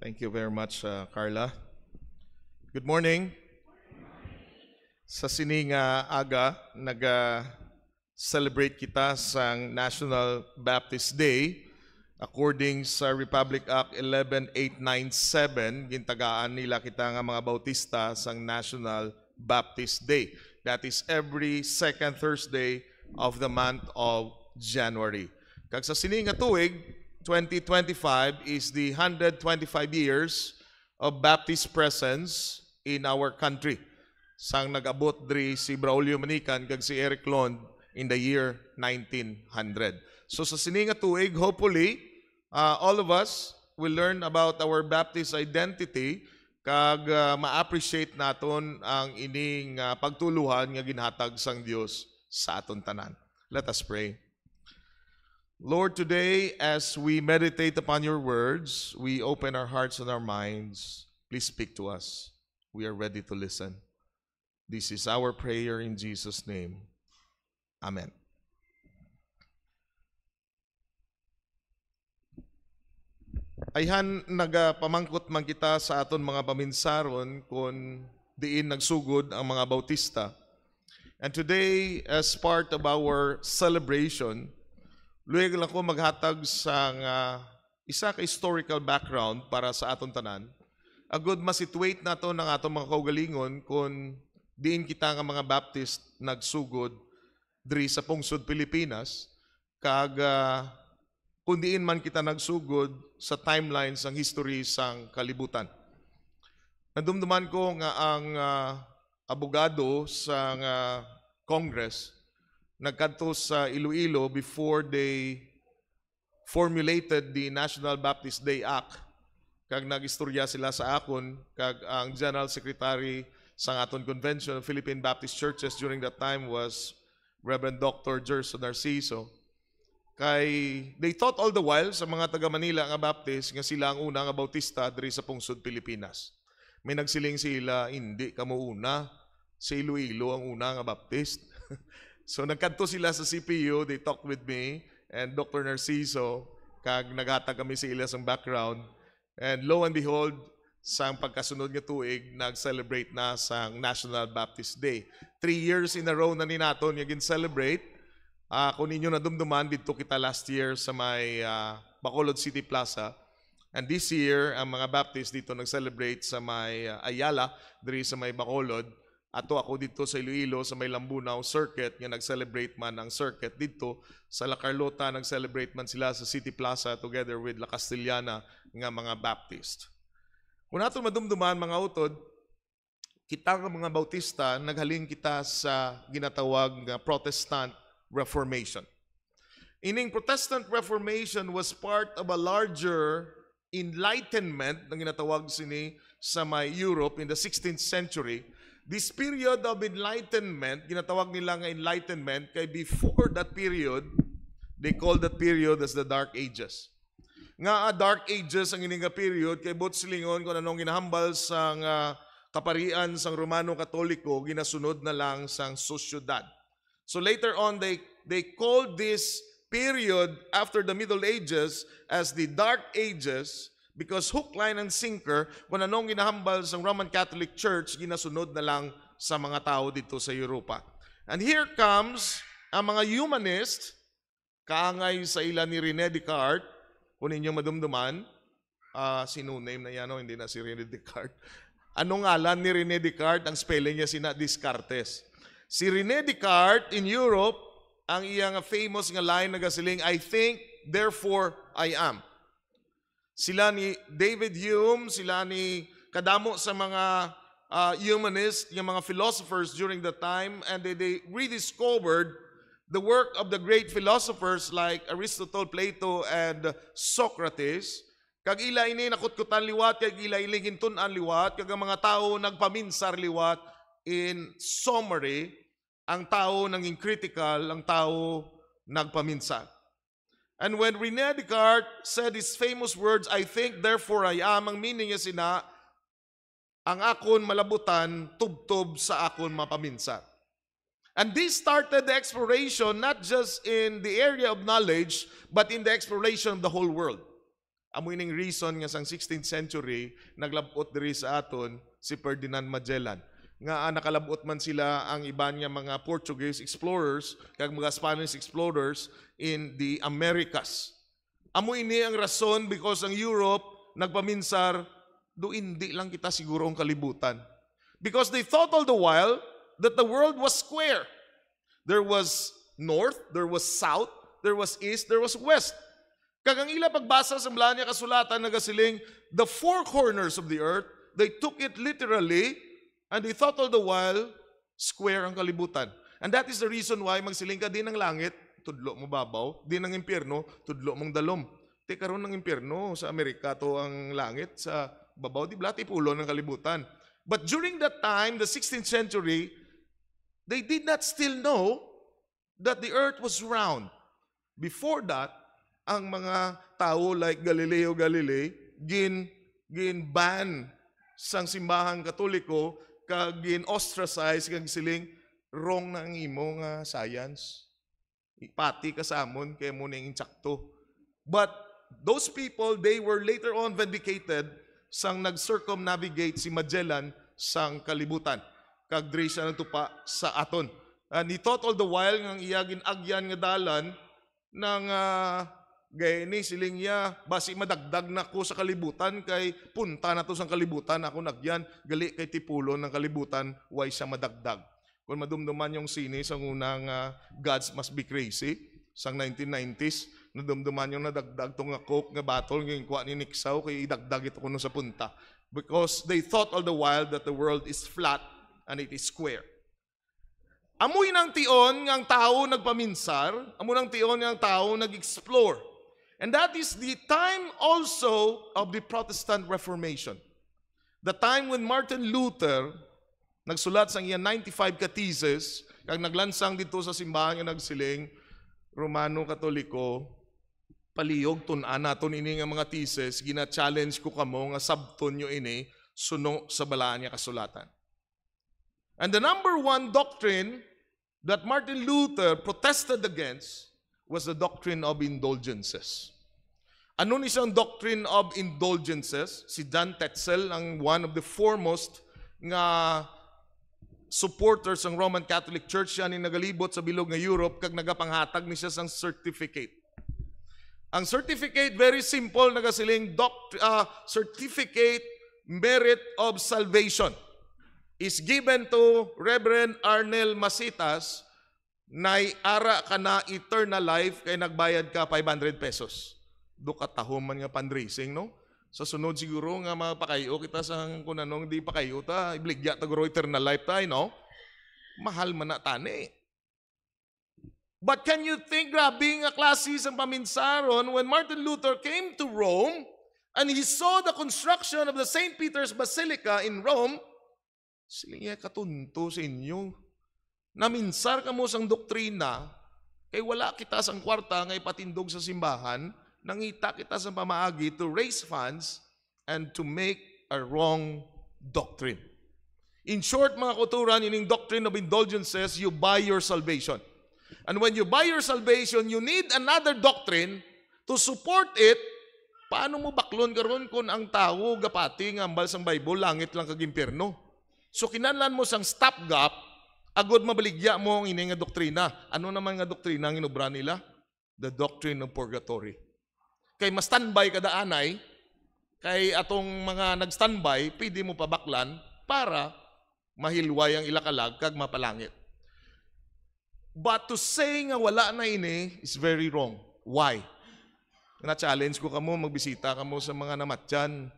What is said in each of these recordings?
Thank you very much, Carla. Good morning. Sa sining aga, nag-celebrate kita sa National Baptist Day. According sa Republic Act 11897, gintagaan nila kita nga mga Bautista sa National Baptist Day. That is every second Thursday of the month of January. Kag sa sining nga tuig, 2025 is the 125 years of Baptist presence in our country. Sang nag-abot diri si Braulio Manican kag si Eric Lond in the year 1900. So sa sining nga tuig, hopefully, all of us will learn about our Baptist identity kag ma-appreciate naton ang ining pagtuluhan nga ginhatag sang Dios sa aton tanan. Let us pray. Lord, today as we meditate upon your words, we open our hearts and our minds. Please speak to us. We are ready to listen. This is our prayer in Jesus' name. Amen. Ayhan nagapamangkot man kita sa aton mga paminsaron kung diin nagsugod ang mga Bautista. And today, as part of our celebration, luwag lang ko maghatag sa isa ka historical background para sa aton tanan. Agud masituate nato ng atong mga kaugalingon kung diin kita nga mga Baptist nagsugod diri sa pungsod Pilipinas kag kung diin man kita nagsugod sa timelines ang history sang kalibutan. Nadumduman ko nga ang abogado sa Congress nagkadto sa Iloilo before they formulated the National Baptist Day Act. Kag nagistorya sila sa akon, kag ang General Secretary sa aton Convention of Philippine Baptist Churches during that time was Reverend Dr. Gerson Narciso. Kay they thought all the while sa mga taga Manila nga Baptist nga sila ang una nga Bautista diri sa pungsod Pilipinas. May nagsiling sila, hindi kamo una, sa Iloilo ang una nga Baptist. So nagkanto sila sa CPU, they talked with me and Dr. Narciso, kag naghatag kami sa ilas ang background. And lo and behold, sa pagkasunod nga tuig, nag-celebrate na sa National Baptist Day. 3 years in a row na ni naton nga gin-celebrate. Kung ninyo nadumduman, dito kita last year sa may Bacolod City Plaza. And this year, ang mga Baptist dito nag-celebrate sa may Ayala, diri sa may Bacolod. Ato ako dito sa Iloilo, sa may Lambunaw Circuit, nga nag-celebrate man ang circuit dito. Sa La Carlota, nag-celebrate man sila sa City Plaza together with La Castellana nga mga Baptist. Kung nato madumduman mga utod, kita nga mga Bautista, naghalin kita sa ginatawag nga Protestant Reformation. Ining Protestant Reformation was part of a larger enlightenment na ginatawag sini sa may Europe in the 16th century. This period of enlightenment, ginatawag nila nga enlightenment, kay before that period, they call that period as the Dark Ages. Nga Dark Ages ang ininga period, kay bot silingon kung anong ginahambal sang kaparian sang Romano Katoliko, ginasunod na lang sang sosyudad. So later on, they called this period after the Middle Ages as the Dark Ages, because hook, line, and sinker, kung anong ginahambal sa Roman Catholic Church, ginasunod na lang sa mga tao dito sa Europa. And here comes ang mga humanist, kaangay sa ilan ni René Descartes, kung ninyo madumduman, sino name na yan, hindi na si René Descartes. Anong ngalan ni René Descartes? Ang spelling niya sina Descartes. Si René Descartes in Europe, ang iyang famous nga line na gasiling, I think, therefore I am. Sila ni David Hume, sila ni kadamo sa mga humanist, yung mga philosophers during the time, and they rediscovered the work of the great philosophers like Aristotle, Plato, and Socrates. Kag ila ini nakutkutan liwat, kag ila ini gintunan liwat, kag ang mga tao nagpaminsar liwat. In summary, ang tao naging critical, ang tao nagpaminsar. And when René Descartes said his famous words, I think, therefore I am, ang meaning niya sina, ang akon malabutan, tubtob sa akon mapaminsar. And this started the exploration not just in the area of knowledge, but in the exploration of the whole world. Amo ining reason nga sang 16th century naglabot diri sa aton si Ferdinand Magellan. Nga nakalabot man sila ang iban nga mga Portuguese explorers kag mga Spanish explorers in the Americas. Amo ini ang rason because ang Europe nagpaminsar do hindi lang kita siguro ang kalibutan. Because they thought all the while that the world was square. There was north, there was south, there was east, there was west. Kag ang ila pagbasa sa mga niya kasulatan nagasiling the four corners of the earth, they took it literally and they thought all the while square ang kalibutan. And that is the reason why magsiling ka din ng langit, tudlo mo babaw, din ng impyerno, tudlo mong dalom. Te karon ng impyerno sa Amerika to ang langit, sa babaw di blati pulo ng kalibutan. But during that time, the 16th century, they did not still know that the earth was round. Before that, ang mga tao like Galileo Galilei gin-ban sang simbahang Katoliko kag gin-ostracize kag siling wrong na ang imo nga science. Pati kasamon kay mo ning insakto. But those people, they were later on vindicated sang nag-circumnavigate si Magellan sang kalibutan. Kag diri siya natupa sa aton. And he thought all the while nga iya gin-agyan nga dalan ng gay ni siling niya, basi madagdag na ko sa kalibutan kay punta na to sa kalibutan, ako nagyan, gali kay tipulo ng kalibutan, why siya madagdag. Kung madumduman yung sine sa unang Gods Must Be Crazy, sang 1990s, nadumduman yung nadagdag tong nga coke nga battle, ngayon kuha ni Niksaw, kay idagdag ito kuno sa punta. Because they thought all the while that the world is flat and it is square. Amoy ng tion ng tao nagpaminsar, amoy ng tion ng tao nag-explore. And that is the time also of the Protestant Reformation. The time when Martin Luther nagsulat sa iya 95 Theses, kag naglansang dito sa simbahan nga nagsiling, Romano Katoliko, palihog tun-an naton ini nga mga thesis, gina-challenge ko kamo nga sabton nyo ini, suno sa balaan niya kasulatan. And the number one doctrine that Martin Luther protested against was the doctrine of indulgences. Ano ni siyang doctrine of indulgences? Si John Tetzel, ang one of the foremost nga supporters ng Roman Catholic Church, siya ni nagalibot sa bilog nga Europe kag nagapanghatag ni siya sang certificate. Ang certificate, very simple, nagasiling certificate merit of salvation is given to Reverend Arnel Masitas na ara ka na eternal life kay nagbayad ka 500 pesos. Do katahom man nga fundraising, no? Sa sunod siguro nga mapakayo kita sa kunanong di pakayo ta, ibligya ta guro eternal life tayo, no? Mahal man na tani. But can you think, grabe nga klase ang paminsaron when Martin Luther came to Rome and he saw the construction of the St. Peter's Basilica in Rome, sila niya katunto sa inyo. Naminsar ka mo sang doktrina, kay wala kita sang kwarta nga ipatindog sa simbahan, nangita kita sa pamaagi to raise funds and to make a wrong doctrine. In short, mga kuturan, ining doctrine of indulgences, you buy your salvation. And when you buy your salvation, you need another doctrine to support it. Paano mo baklon karon kung ang tao gapati nga ambal sang Bible, langit lang kag impyerno? So kinahanglan mo sang stopgap, agod mabaligya mo ang ining nga doktrina. Ano naman nga doktrina ang inubra nila? The doctrine of purgatory. Kay mas standby kada anay, kay atong mga nag-standby, pwede mo pabaklan para mahilway ang ilakalag kag mapalangit. But to say nga wala na ini is very wrong. Why? Na-challenge ko kamo, magbisita kamo sa mga namatyan,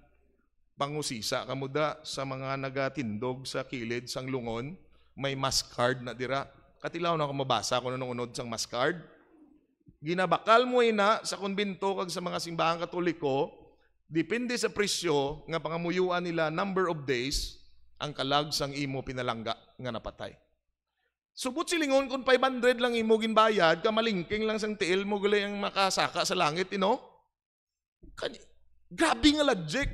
pangusisa kamo da sa mga nagatindog sa kilid sang lungon, may mask card na dira. Katilaw na ako mabasa kung anong unod sang mask card. Ginabakal mo ina sa konbento kag sa mga simbahang Katoliko, depende sa presyo nga pangamuyuan nila number of days ang kalag sang imo pinalangga nga napatay. Subot silingon kung 500 lang imo ginbayad, kamalingking lang sang tiil mo gali ang makasaka sa langit, Grabe nga logic.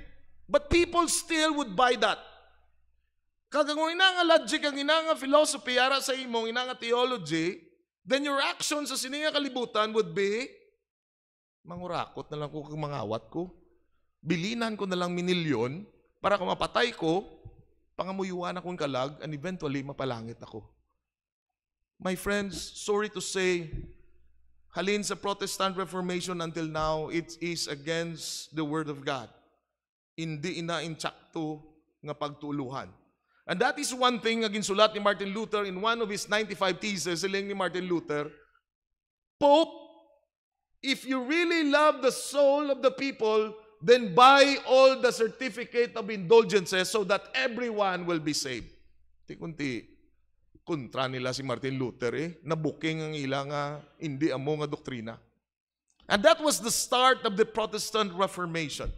But people still would buy that. Kag ang ina nga logic, ang ina nga philosophy, ara sa imo, ina nga theology, then your actions sa sininga kalibutan would be, mangurakot na lang ko kag mangawat ko. Bilinan ko na lang minilyon para kung mapatay ko, pangamuyuan akong kalag and eventually mapalangit ako. My friends, sorry to say, halin sa Protestant Reformation until now, it is against the Word of God. Hindi ina-intsakto nga pagtuluhan. And that is one thing nga ginsulat ni Martin Luther in one of his 95 theses, siling ni Martin Luther, Pope, if you really love the soul of the people, then buy all the certificate of indulgences so that everyone will be saved. Kunti, kontra nila si Martin Luther nabuking ang ilang hindi amo nga doktrina. And that was the start of the Protestant Reformation.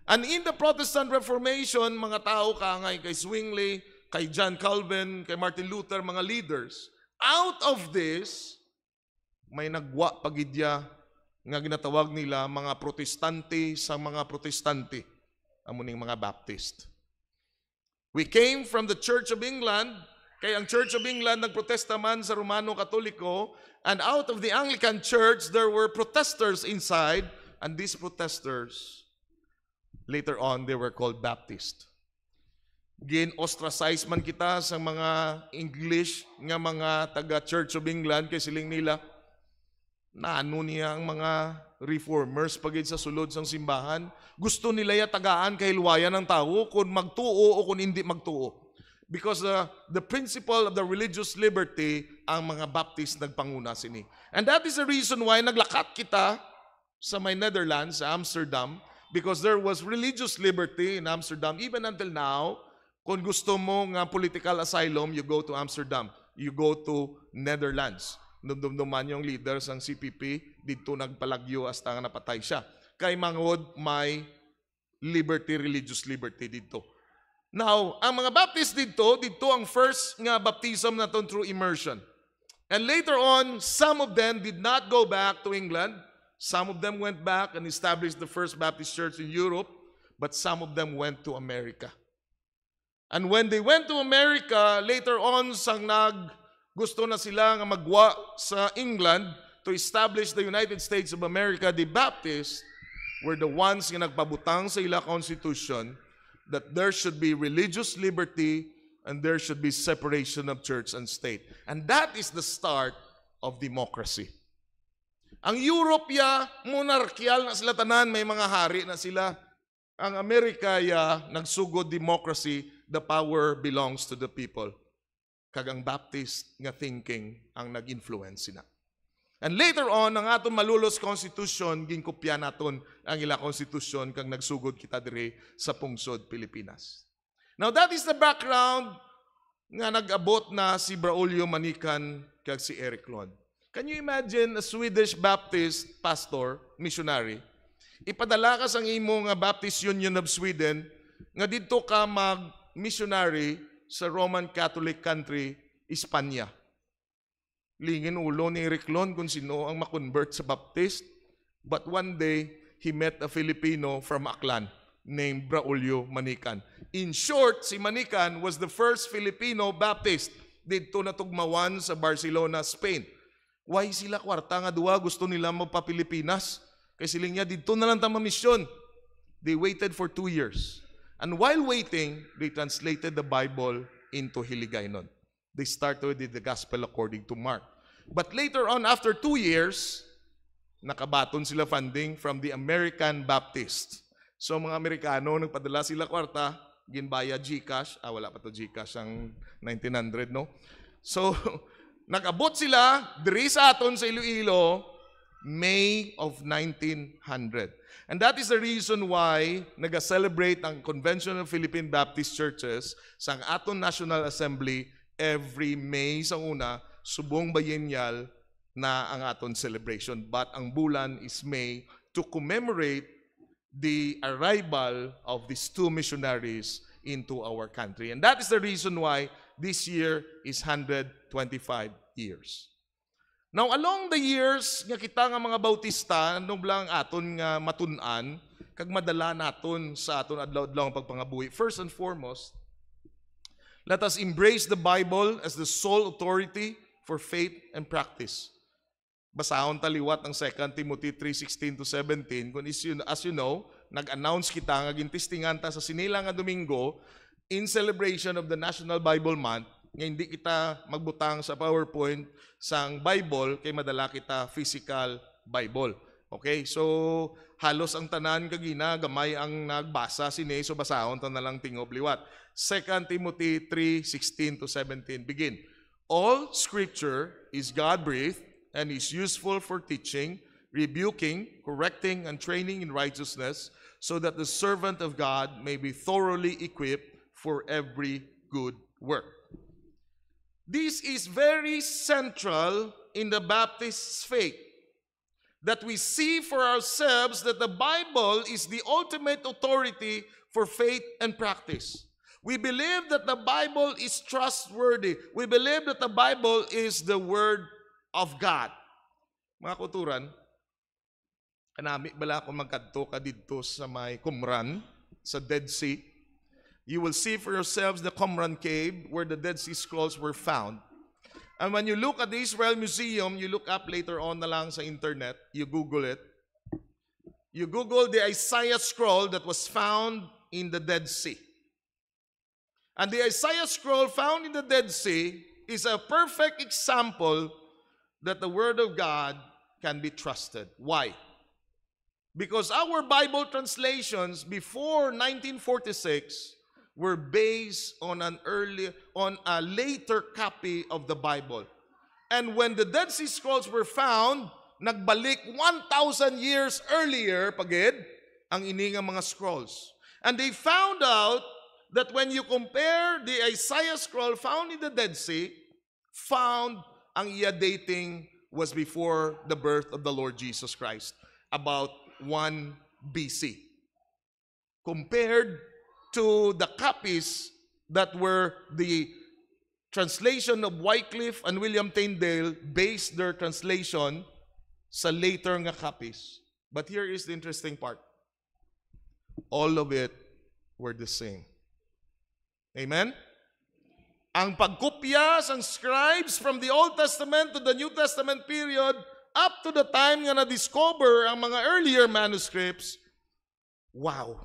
And in the Protestant Reformation, mga tao kangay kay Zwingli, kay John Calvin, kay Martin Luther, mga leaders, out of this, may nagwa pagidya nga ginatawag nila mga protestante sa mga protestante, amuning mga Baptist. We came from the Church of England, kaya ang Church of England nagprotesta man sa Romano Katoliko, and out of the Anglican Church, there were protesters inside, and these protesters, later on, they were called Baptist. Gin-ostracize man kita sa mga English nga mga taga-Church of England, kay siling nila, naano niya ang mga reformers pagid sa sulod sang simbahan. Gusto nila tagaan kahilwayan ng tao kung magtuo o kung hindi magtuo. Because the principle of the religious liberty, ang mga Baptist nagpanguna sini. And that is the reason why naglakat kita sa may Netherlands, sa Amsterdam, because there was religious liberty in Amsterdam. Even until now, kung gusto mo nga political asylum, you go to Amsterdam. You go to Netherlands. Dumduman yung leaders ng CPP, dito nagpalagyo hasta nga napatay siya. Kay mangod may liberty, religious liberty dito. Now, ang mga Baptist dito ang first nga baptism naton through immersion. And later on, some of them did not go back to England. Some of them went back and established the first Baptist church in Europe, but some of them went to America. And when they went to America, later on, gusto na sila nga magwa sa England to establish the United States of America. The Baptists were the ones nga nagpabutang sa ila constitution that there should be religious liberty and there should be separation of church and state. And that is the start of democracy. Ang Europe monarchial na sila tanan, may mga hari na sila. Ang Amerika nagsugod democracy, the power belongs to the people. Kagang Baptist nga thinking ang nag-influence sina. And later on, ang aton malulos constitution, ginkopya naton ang ila constitution kang nagsugod kita dire sa pungsod Pilipinas. Now that is the background nga nag-abot na si Braulio Manican kag si Eric Lund. Can you imagine a Swedish Baptist pastor, missionary, ipadala ka sang imo nga Baptist Union of Sweden nga didto ka mag-missionary sa Roman Catholic country, Espanya. Lingin ulo ni Eric Lund kung sino ang makonvert sa Baptist. But one day, he met a Filipino from Aklan named Braulio Manican. In short, si Manican was the first Filipino Baptist dito natugmawan sa Barcelona, Spain. Why sila kwarta nga duwa gusto nila magpa-Pilipinas? Kasi siling niya, dito na lang tama misyon. They waited for 2 years. And while waiting, they translated the Bible into Hiligaynon. They started with the Gospel according to Mark. But later on, after 2 years, nakabaton sila funding from the American Baptist. So mga Amerikano, nagpadala sila kwarta, ginbaya GCash. Wala pa to GCash ang 1900, no? So, nakabot sila, diri sa aton sa Iloilo, May of 1900. And that is the reason why nag-celebrate ang Convention of Philippine Baptist Churches sa aton National Assembly every May sa una, subong biennial na ang aton celebration. But ang bulan is May to commemorate the arrival of these two missionaries into our country. And that is the reason why this year is 125 years. Now, along the years, nga kita nga mga Bautista, nung lang aton nga matun-an, kag madala naton sa aton adlaw-adlaw ang pagpangabuhi. First and foremost, let us embrace the Bible as the sole authority for faith and practice. Basahon taliwat ang 2 Timothy 3:16-17, kung as you know, nag-announce kita nga gintistingan ta sa sinila nga Domingo in celebration of the National Bible Month nga hindi kita magbutang sa PowerPoint sang Bible kay madala kita physical Bible. Okay? So halos ang tanan kagina gamay ang nagbasa sini so basahon ta na lang tingob liwat. 2 Timothy 3:16 to 17 begin. All scripture is God-breathed and is useful for teaching, rebuking, correcting, and training in righteousness, so that the servant of God may be thoroughly equipped for every good work. This is very central in the Baptist faith, that we see for ourselves that the Bible is the ultimate authority for faith and practice. We believe that the Bible is trustworthy. We believe that the Bible is the Word of God. Mga kuturan, kanami bala ko magkadto ka dito sa may Qumran, sa Dead Sea. You will see for yourselves the Qumran cave where the Dead Sea Scrolls were found. And when you look at the Israel Museum, you look up later on na lang sa internet, you Google it. You Google the Isaiah scroll that was found in the Dead Sea. And the Isaiah scroll found in the Dead Sea is a perfect example that the Word of God can be trusted. Why? Because our Bible translations before 1946 were based on a later copy of the Bible. And when the Dead Sea Scrolls were found, nagbalik 1,000 years earlier pagid ang iningang mga scrolls. And they found out that when you compare the Isaiah scroll found in the Dead Sea, found ang iya dating was before the birth of the Lord Jesus Christ, about 1 BC. Compared to the copies that were the translation of Wycliffe and William Tyndale based their translation sa later nga copies. But here is the interesting part. All of it were the same. Amen? Ang pagkopya sang scribes from the Old Testament to the New Testament period up to the time nga na-discover ang mga earlier manuscripts, wow,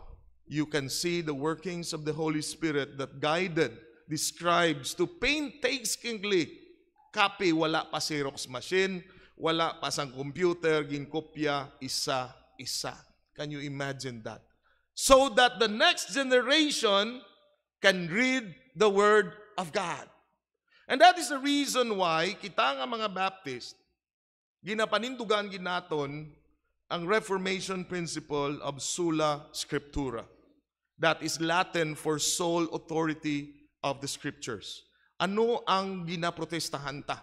you can see the workings of the Holy Spirit that guided the scribes to painstakingly copy, wala pa Xerox machine, wala pa sang computer, ginkopya, isa-isa. Can you imagine that? So that the next generation can read the Word of God. And that is the reason why kita nga mga Baptist, ginapanindugan ginaton ang Reformation principle of sola scriptura. That is Latin for sole authority of the Scriptures. Ano ang ginaprotestahan ta?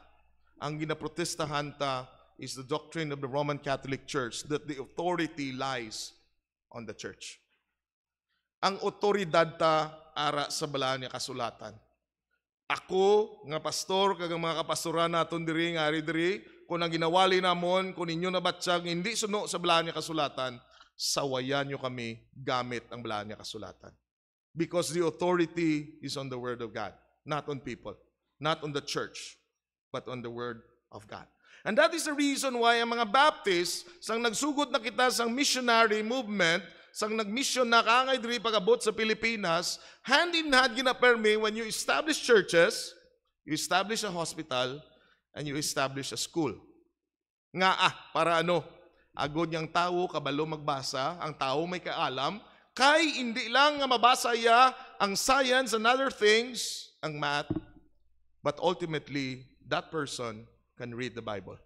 Ang ginaprotestahan ta is the doctrine of the Roman Catholic Church that the authority lies on the church. Ang otoridad ta ara sa balaan niya kasulatan. Ako nga pastor kag mga kapastoran naton diri nga ari diri kun ang ginawali namon kun inyo nabatsyag hindi suno sa balaan niya kasulatan, sawayan niyo kami gamit ang balaan niya kasulatan. Because the authority is on the Word of God, not on people, not on the church, but on the Word of God. And that is the reason why ang mga Baptists, sang nagsugod na kita sang missionary movement, sang nagmission na kaangay diri pagabot sa Pilipinas, hand in hand ginapermi when you establish churches, you establish a hospital, and you establish a school. Nga para ano? Agod niyang tao, kabalo magbasa, ang tao may kaalam, kay hindi lang nga mabasa ya ang science and other things, ang math, but ultimately, that person can read the Bible.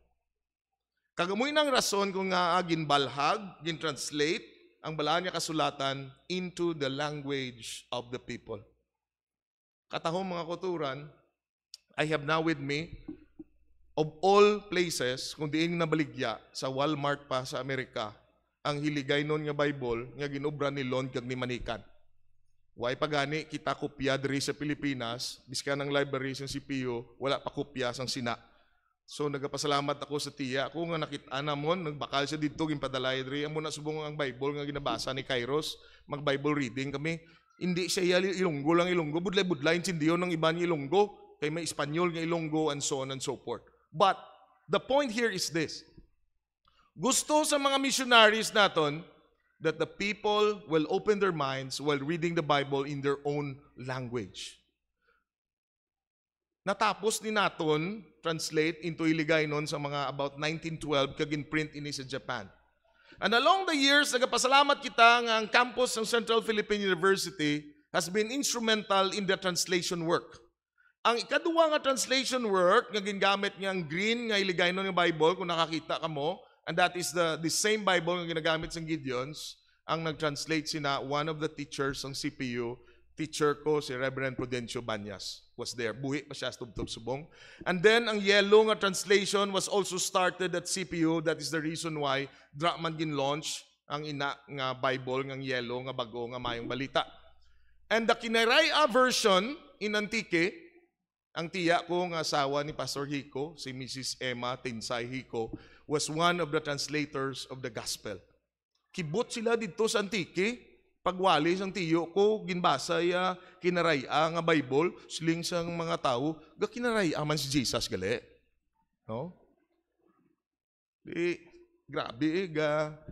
Kagamoy ng rason kung nga ginbalhag, gin-translate, ang balaan niya kasulatan into the language of the people. Katahong mga kuturan, I have now with me, of all places, kung diin nabaligya, sa Walmart pa sa Amerika, ang hiligay nun nga Bible, nga ginobra ni Lon kag ni Manikan. Way pagani, kita kopya diri sa Pilipinas, biskan ng library sa CPU, wala pa kopya sang sina. So nagapasalamat ako sa tiya. Ako nga nakita namon, nagbakal siya dito, ginpadalay diri. Amo na subong ang Bible nga ginabasa ni Kairos, mag-Bible reading kami. Hindi siya ilunggo lang ilunggo, budlay-budlay intindiyon ng iba ni ilunggo, kay may Espanyol nga ilunggo and so on and so forth. But the point here is this. Gusto sa mga missionaries naton that the people will open their minds while reading the Bible in their own language. Natapos ni naton translate into iligay nun sa mga about 1912 kagin print ini sa Japan. And along the years, nagapasalamat kita nga ang campus ng Central Philippine University has been instrumental in the translation work. Ang ikaduwa nga translation work nga gingamit nga ang green nga iligay nun ng Bible kung nakakita ka mo, and that is the same Bible nga ginagamit sa Gideons, ang nag-translate sina one of the teachers ng CPU, teacher ko si Reverend Prudencio Banyas was there. Buhi pa siya tubtob subong. And then ang yellow nga translation was also started at CPU. That is the reason why Drakman gin-launch ang ina nga Bible nga yellow nga bago nga mayong balita. And the Kinaraya version in Antique, ang tiya ko nga asawa ni Pastor Hico, si Mrs. Emma Tinsay Hico, was one of the translators of the gospel. Kibot sila dito sa Antique. Pagwali sang tiyo ko, ginbasa ya Kinaraya nga Bible, siling sang mga tao, ga Kinaraya man si Jesus gali. No? Di, grabe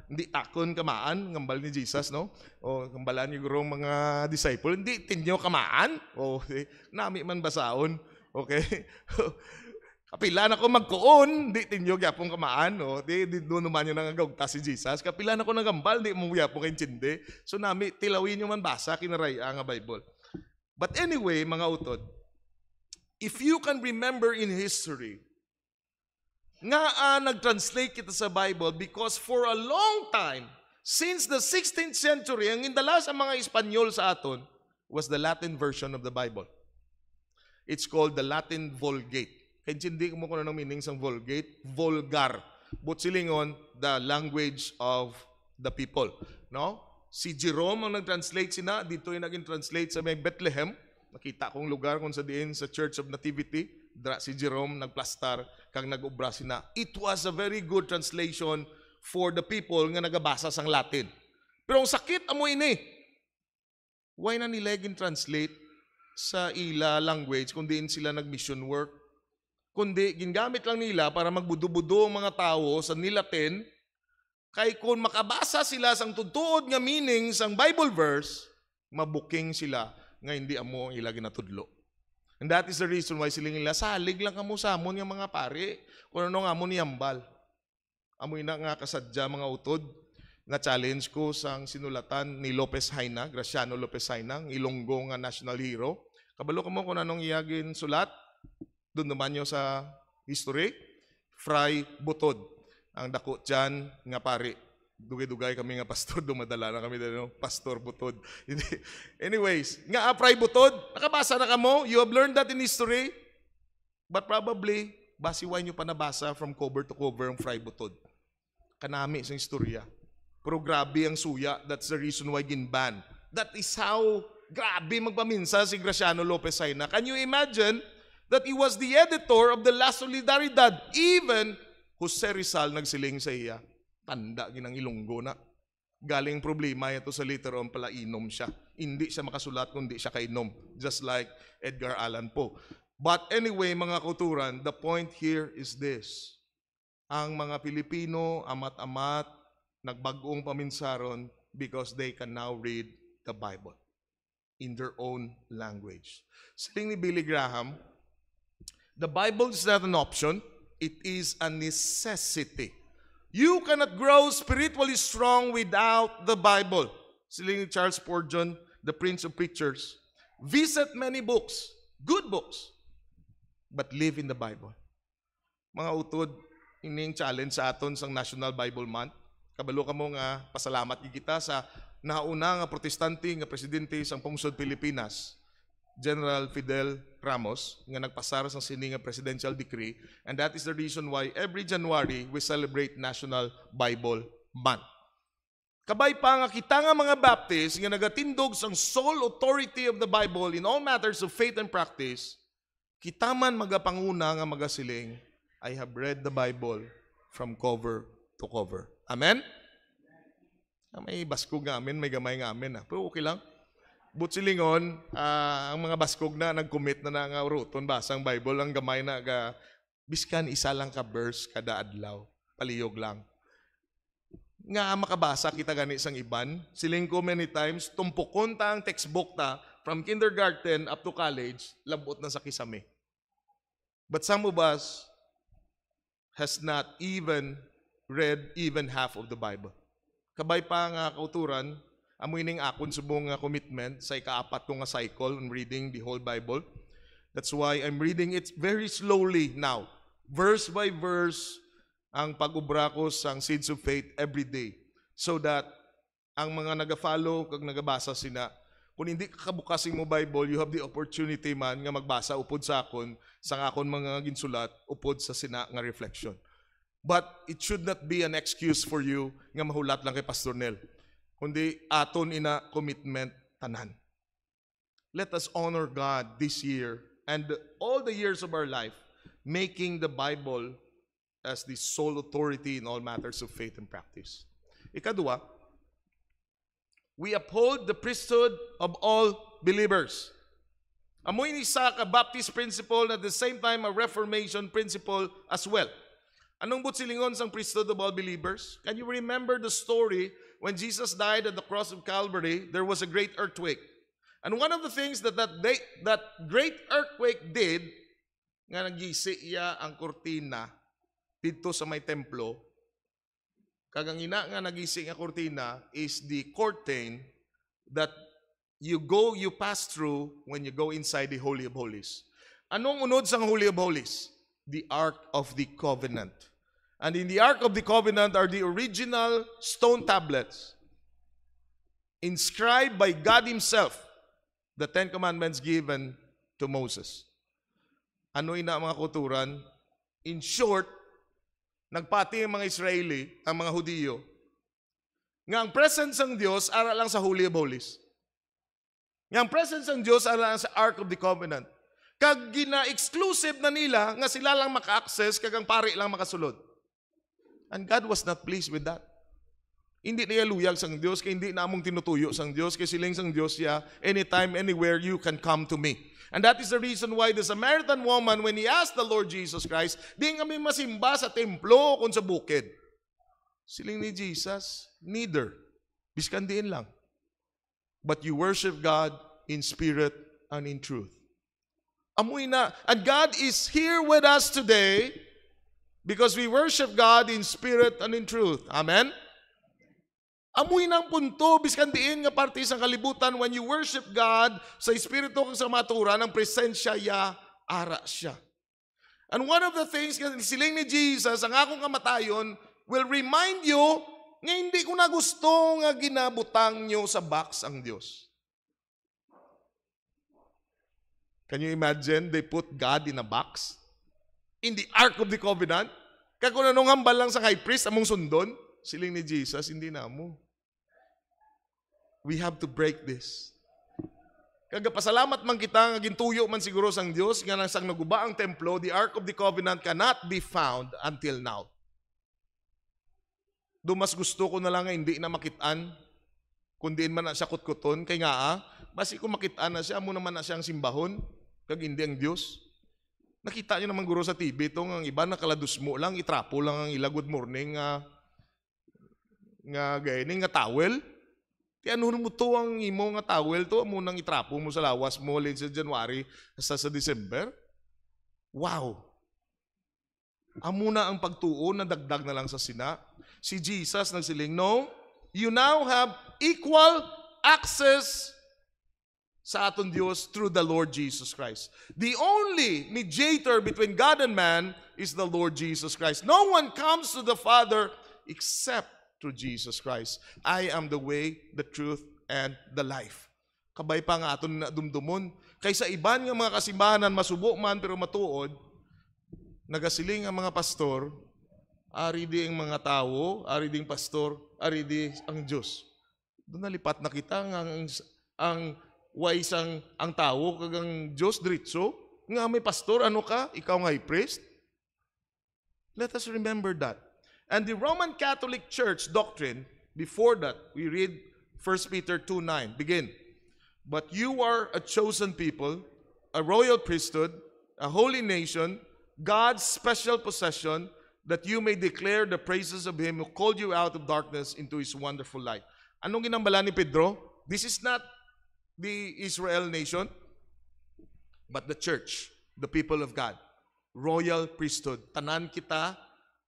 hindi takon kamaan, ngambal ni Jesus, no? O, ngambalan ni gurong mga disciple, hindi tinyo kamaan. O, nami man basaon. Okay? Kapilan ako magkuon, di tinyo gyapon kamaan, no? Di doon naman yung nangagawta si Jesus. Kapilan ako nagambal, di mo gyapon kay tindi. So nami, tilawin nyo man basa, Kinaraya nga Bible. But anyway, mga utod, if you can remember in history, nga nag-translate kita sa Bible because for a long time, since the 16th century, ang indala sa mga Espanyol sa aton was the Latin version of the Bible. It's called the Latin Vulgate. Kaya hindi mo kung anong meaning ng Vulgate, vulgar. But silingon, the language of the people. No? Si Jerome ang nag-translate sina, dito yung naging-translate sa may Bethlehem. Nakita kong lugar kung sa diin sa Church of Nativity. Si Jerome nagplastar kang nag-ubra sina. It was a very good translation for the people nga nagabasa sang Latin. Pero ang sakit amo ini. Why na nila translate sa ila language kung diin sila nag-mission work? Kundi gingamit lang nila para magbudo-budo ang mga tao sa nilatin, kay kung makabasa sila sang tutuod nga meaning sang Bible verse, mabuking sila nga hindi amo ang ila ginatudlo. And that is the reason why sila nila, salig lang kamo sa amon nga mga pari, kung ano nga amo niyambal. Amoy na nga kasadya mga utod, nga challenge ko sang sinulatan ni Lopez Haina, Graciano Lopez Haina, ang Ilonggo nga national hero. Kabalo ka mo kung anong iyagin sulat, doon naman nyo sa history, Fray Butod. Ang dako dyan nga pari. Dugay-dugay kami nga pastor, dumadala na kami dito, Pastor Butod. Anyways, nga Fray Butod, nakabasa na kamo, you have learned that in history, but probably, basiway nyo pa nabasa from cover to cover ang Fray Butod. Kanami sa istorya. Pero grabe ang suya, that's the reason why ginban. That is how grabe magpaminsa si Graciano Lopez Haina. Can you imagine that he was the editor of the La Solidaridad? Even Jose Rizal nagsiling sa iya. Tanda ginang Ilonggo na. Galing problema ito sa later on pala inom siya. Hindi siya makasulat kundi siya kainom. Just like Edgar Allan Poe. But anyway, mga kauturan, the point here is this. Ang mga Pilipino, amat-amat, nagbagong paminsaron because they can now read the Bible in their own language. Siling ni Billy Graham, the Bible is not an option, it is a necessity. You cannot grow spiritually strong without the Bible. Siling ni Charles Spurgeon, the Prince of Preachers, visit many books, good books, but live in the Bible. Mga utod, ining challenge sa aton sa National Bible Month. Kabalo ka mo nga pasalamat kita sa nauna nga protestante nga presidente sa pungsod Pilipinas, General Fidel Ramos, nga nagpasara sa sini nga presidential decree, and that is the reason why every January we celebrate National Bible Month. Kabay pa nga kita nga mga Baptist nga nagatindog sang sole authority of the Bible in all matters of faith and practice, kita man magapanguna nga magasiling, I have read the Bible from cover to cover. Amen? May baskog nga amin, may gamay nga amin. Pero okay lang. Butsilingon, ang mga baskog na nag-commit na nga ruton basang Bible, ang gamay na biskan isa lang ka verse kada adlaw. Paliyog lang. nga makabasa kita gani isang iban. Siling ko many times, tumpukon ta ang textbook ta from kindergarten up to college, labot na sa kisame. But some of us has not even read even half of the Bible. Kabay pa nga kauturan, amoy ning akon subong nga commitment sa ikaapat ko nga cycle on reading the whole Bible. That's why I'm reading it very slowly now. Verse by verse, ang pag-ubra ko sa Seeds of Faith every day. So that ang mga nag-follow kag nagabasa sina, kung hindi ka kabukasin mo Bible, you have the opportunity man nga magbasa upod sa akon mga ginsulat, upod sa sina nga reflection. But it should not be an excuse for you nga mahulat lang kay Pastor Nel. Kundi aton ina commitment tanan. Let us honor God this year and all the years of our life, making the Bible as the sole authority in all matters of faith and practice. Ikadua, we uphold the priesthood of all believers. Amoy ni isa ka Baptist principle at the same time a Reformation principle as well. Anong butsilingon sang priesthood of all believers? Can you remember the story when Jesus died at the cross of Calvary? There was a great earthquake. And one of the things that great earthquake did, nga nagisi iya ang kurtina dito sa may templo, kagang ina nga nagisi nga kurtina is the curtain that you pass through when you go inside the Holy of Holies. Anong unod sa Holy of Holies? The Ark of the Covenant. And in the Ark of the Covenant are the original stone tablets inscribed by God Himself, the Ten Commandments given to Moses. Ano ina mga kulturan? In short, nagpati ang mga Israeli, ang mga Hudiyo, nga ang presence ng Diyos ara lang sa Holy of Holies. Nga ang presence ng Diyos ara lang sa Ark of the Covenant. Kag gina-exclusive na nila nga sila lang maka-access, kag ang pari lang makasulod. And God was not pleased with that. Hindi niya luyag sang Diyos, kaya hindi na among tinutuyo sang Diyos, kaya siling sang Diyos siya, anytime, anywhere, you can come to me. And that is the reason why the Samaritan woman, when he asked the Lord Jesus Christ, di kami masimba sa templo kung sa bukid. Siling ni Jesus, neither. Biskan diin lang. But you worship God in spirit and in truth. Amoy na. And God is here with us today because we worship God in spirit and in truth. Amen? Amoy ng punto, biskan diin nga parte sa kalibutan, when you worship God sa Espiritu kang sa matura, ng presensya ya, ara siya. And one of the things, siling ni Jesus, ang akong kamatayon, will remind you, nga hindi ko na gusto nga ginabutang nyo sa box ang Diyos. Can you imagine, they put God in a box? In the Ark of the Covenant? Kaya kung anong hambal lang sa high priest, among sundon, siling ni Jesus, hindi na mo. We have to break this. Kagapasalamat man kita, nga gintuyo man siguro sang Diyos, nga sang naguba ang templo, the Ark of the Covenant cannot be found until now. Mas gusto ko na lang nga hindi na makitaan, kundi man na siya kutkuton, kay nga basi kung makitaan na siya, amo naman na siyang simbahon, kag hindi ang Diyos. Nakita nyo naman guro sa TV, itong ang iba nakaladus mo lang, itrapo lang ang ila good morning, nga gayning nga towel. Kaya ano mo to ang imo nga towel to, amo nang itrapo mo sa lawas mo late sa January hasta sa December. Wow! Amo na ang pagtuo na dagdag na lang sa sina. Si Jesus nagsiling, no, you now have equal access sa aton Diyos through the Lord Jesus Christ. The only mediator between God and man is the Lord Jesus Christ. No one comes to the Father except through Jesus Christ. I am the way, the truth, and the life. Kabay pa nga aton na dumdumon. Kaysa iban nga mga kasimbahanan, masubo man pero matuod, nagasiling ang mga pastor, ari di ang mga tao, ari di ang pastor, ari di ang Diyos. Doon nalipat na kita ang wais ang tao, kagang Diyos diritso, nga may pastor, ano ka? Ikaw nga priest? Let us remember that. And the Roman Catholic Church doctrine, before that, we read 1 Peter 2:9. Begin. But you are a chosen people, a royal priesthood, a holy nation, God's special possession, that you may declare the praises of Him who called you out of darkness into His wonderful light. Anong ginambala ni Pedro? This is not the Israel nation, but the church, the people of God. Royal priesthood. Tanan kita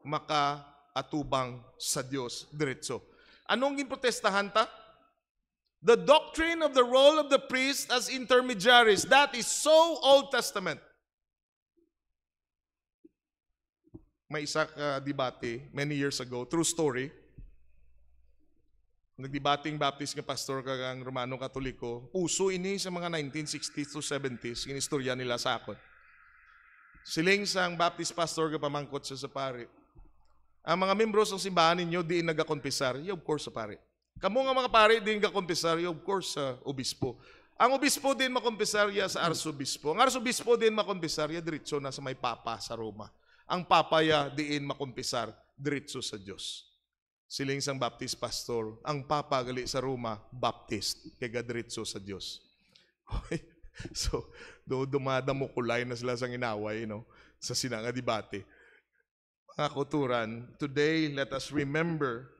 makaatubang sa Diyos diretso. Anong ginprotestahan ta? The doctrine of the role of the priest as intermediaries. That is so Old Testament. May isa ka debate many years ago, true story. Nagdebating Baptist nga pastor kagang Romano Katoliko. Uso ini sa mga 1960s to 70s, ginistorya nila sa akon. Siling sang Baptist pastor nga pamangkot sa pare. Ang mga membros ng simbahan ninyo di nagakonfesar, of course sa pare. Kamu nga mga pare din nagakonfesar, of course sa obispo. Ang obispo din makonfesarya sa arsobispo. Ang arsobispo din makonfesarya diretso na sa may papa sa Roma. Ang papaya diin makonfesar diretso sa Dios. Siling sang Baptist pastor, ang papa gali sa Roma, Baptist, kaya diretso sa Dios. So, dumadamo kulay na sila sang inaway, sa sinanga debate. Mga kuturan, today let us remember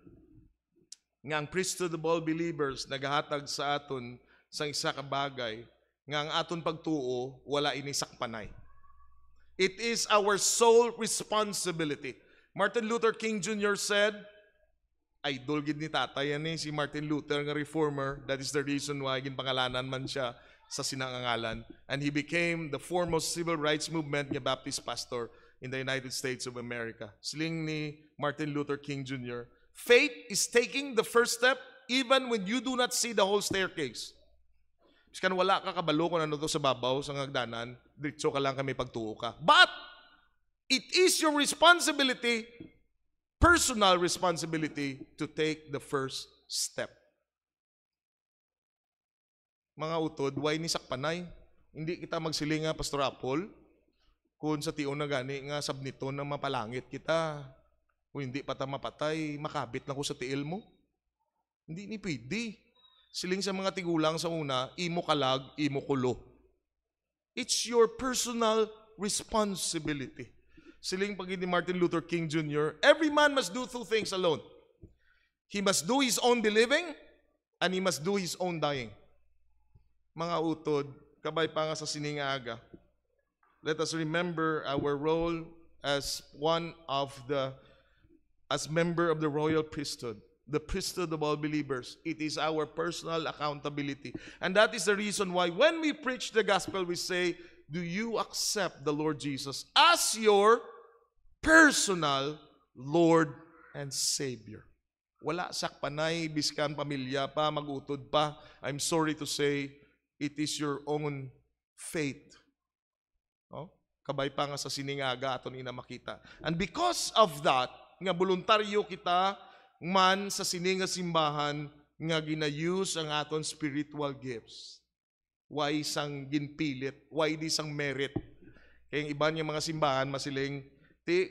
nga ang priesthood of all believers nagahatag sa aton sa isa ka bagay nga ang aton pagtuo wala ini sakpanay. It is our sole responsibility. Martin Luther King Jr. said, idol gid ni tatay yan si Martin Luther nga reformer. That is the reason why ginpangalanan man siya sa sinangangalan. And he became the foremost civil rights movement nga Baptist pastor in the United States of America. Siling ni Martin Luther King Jr., faith is taking the first step even when you do not see the whole staircase. Biskan wala ka kabalo kung ano to sa babaw, sa ngagdanan, diretso ka lang kami pagtuo ka. But, it is your responsibility, personal responsibility, to take the first step. Mga utod, why ni sakpanay? Hindi kita magsilinga, Pastor Apple, kung sa tiyon na gani nga sabniton na mapalangit kita, kung hindi pa ta mapatay, makabit na ko sa tiil mo. Hindi ni pwede. Siling sa mga tigulang sa una, imo kalag, imo kulo. It's your personal responsibility. Siling pag ni Martin Luther King Jr., every man must do two things alone. He must do his own believing, and he must do his own dying. Mga utod, kabay pa nga sa siningaga, let us remember our role as member of the royal priesthood, the priesthood of all believers. It is our personal accountability. And that is the reason why when we preach the gospel, we say, do you accept the Lord Jesus as your personal Lord and Savior? Wala sakpanay, biskan pamilya pa, magutod pa. I'm sorry to say, it is your own faith. Kabay pa nga sa siningaga aton ina makita. And because of that, nga voluntaryo kita man sa sininga simbahan nga ginayus ang aton spiritual gifts. Why sang ginpilit? Why di sang merit? Kaya iba niya mga simbahan masiling,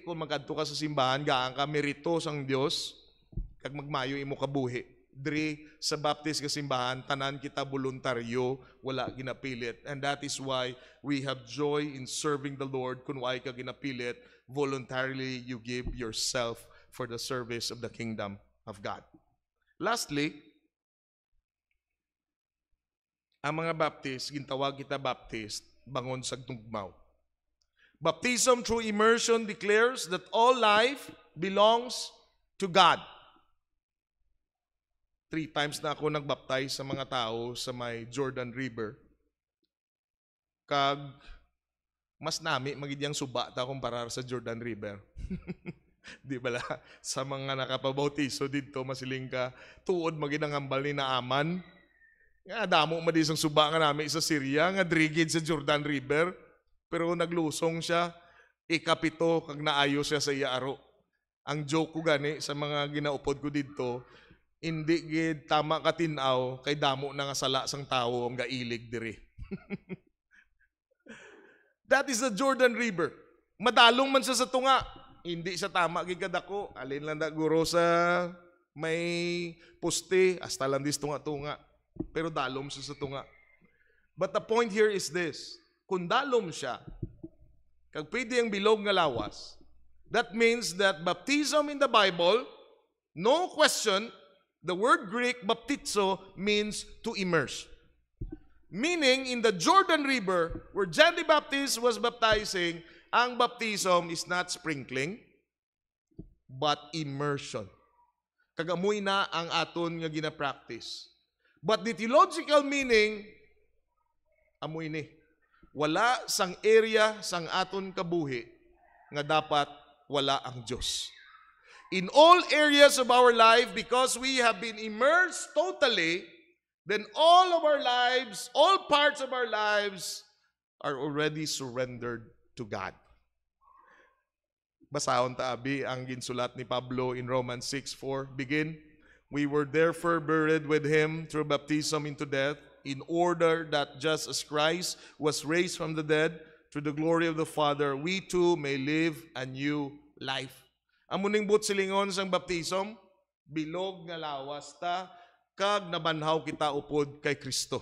kung magkadto ka sa simbahan, gaan ka merito sang Dios, kag magmayo imo kabuhi. Diri sa Baptist nga simbahan, tanan kita voluntaryo, wala ginapilit. And that is why we have joy in serving the Lord. Kung why ka ginapilit, voluntarily you give yourself for the service of the kingdom of God. Lastly, ang mga Baptist, gintawag kita Baptist, bangon sa tugmaw. Baptism through immersion declares that all life belongs to God. 3 times na ako nagbaptize sa mga tao sa may Jordan River. Kag mas nami magidyang suba ta kumpara sa Jordan River. Di bala sa mga nakapabautiso dito masiling ka tuod maginangambal ni Naaman. Nga damo madisang suba nga nami sa Syria nga drigid sa Jordan River pero naglusong siya ikapito kag naayo siya sa iyaaro. Ang joke ko gani sa mga ginaupod ko dito, hindi gid tama katinaw kay damo na nga sala sang tawo ang gailig diri. That is the Jordan River. Madalong man sa tunga. Hindi sa tama gid kadako. Alin lang da guro sa may poste hasta lang dis tunga-tunga. Pero dalom siya sa tunga. But the point here is this. Kung dalom siya, kag pwede ang bilog nga lawas, That means that baptism in the Bible, no question, the word Greek, baptizo, means to immerse. Meaning, in the Jordan River, where John the Baptist was baptizing, ang baptism is not sprinkling, but immersion. Kagamoy na ang aton nga gina-practice. But the theological meaning, amoy ni, wala sang area sang aton kabuhi nga dapat wala ang Diyos. In all areas of our life, because we have been immersed totally, then all of our lives, all parts of our lives are already surrendered to God. Basahon ta abi ang ginsulat ni Pablo in Romans 6:4. Begin, we were therefore buried with him through baptism into death, in order that just as Christ was raised from the dead through the glory of the Father, we too may live a new life. Amuning but silingon sang baptism, bilog nga lawas ta, kag nabanhaw kita upod kay Kristo.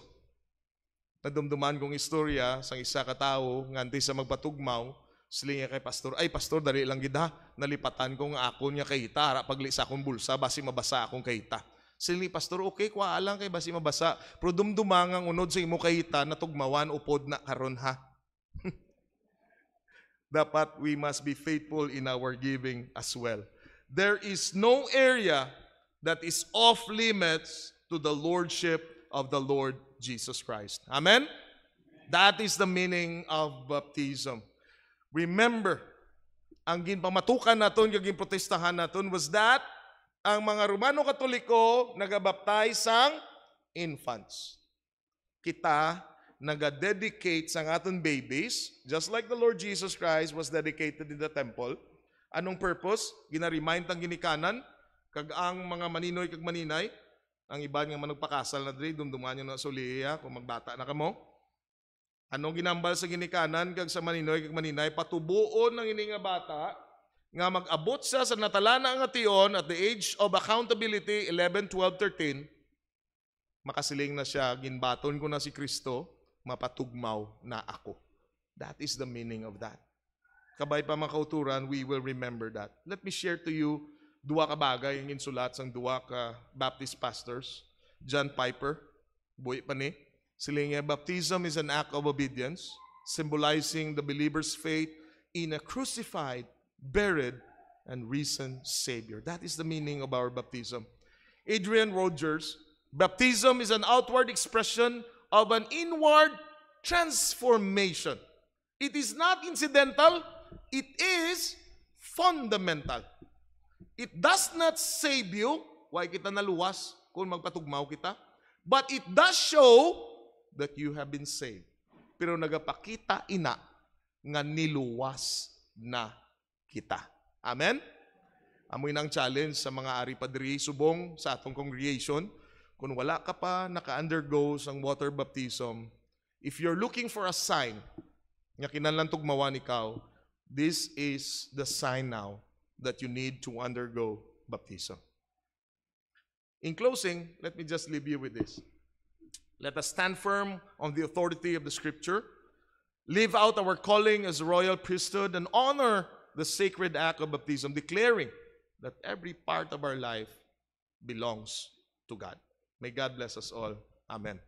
Nadumduman kong istorya sang isa ka tawo nganti sa magpatugmaw, silinga kay pastor, ay pastor, dali lang gid ha, nalipatan ko nga ako niya kay ita, ara pagli sa akong bulsa, basi mabasa akong kay ita. Silingi pastor, okay, kwa lang kay basi mabasa, pero dumdumang ang unod sa imo kay ita, natugmawan upod na karon ha. Dapat we must be faithful in our giving as well. There is no area that is off limits to the lordship of the Lord Jesus Christ. Amen? That is the meaning of baptism. Remember, ang ginpamatukan naton, yung ginprotestahan naton was that ang mga Romano Katoliko nagabaptize sang infants. Kita naga-dedicate sang aton babies, just like the Lord Jesus Christ was dedicated in the temple. Anong purpose? Gina-remind tang ginikanan, kag ang mga maninoy kag maninay, ang iba nga managpakasal na diri, dumduman nyo na suliya kung magbata na kamo. Anong ginambal sa ginikanan kag sa maninoy kag maninay, patubuon ng ini nga bata, nga mag-abot siya sa natalana nga tion at the age of accountability, 11, 12, 13, makasiling na siya, ginbaton ko na si Kristo, mapatugmaw na ako. That is the meaning of that. Kabay pa mga kauturan, we will remember that. Let me share to you duwa ka bagay yung insulat sang duwa ka Baptist pastors. John Piper, buhay pa ni. Siling nga, baptism is an act of obedience, symbolizing the believer's faith in a crucified, buried, and risen Savior. That is the meaning of our baptism. Adrian Rogers, baptism is an outward expression of an inward transformation. It is not incidental, it is fundamental. It does not save you, why kita naluwas kung magpatugmaw kita, but it does show that you have been saved. Pero nagapakita ina nga niluwas na kita. Amen? Amoy nang challenge sa mga ari padri subong sa atong congregation. Kung wala ka pa naka-undergo sang water baptism, if you're looking for a sign nga kinahanglan tugmawan ikaw, this is the sign now that you need to undergo baptism. In closing, let me just leave you with this. Let us stand firm on the authority of the Scripture, live out our calling as a royal priesthood, and honor the sacred act of baptism, declaring that every part of our life belongs to God. May God bless us all. Amen.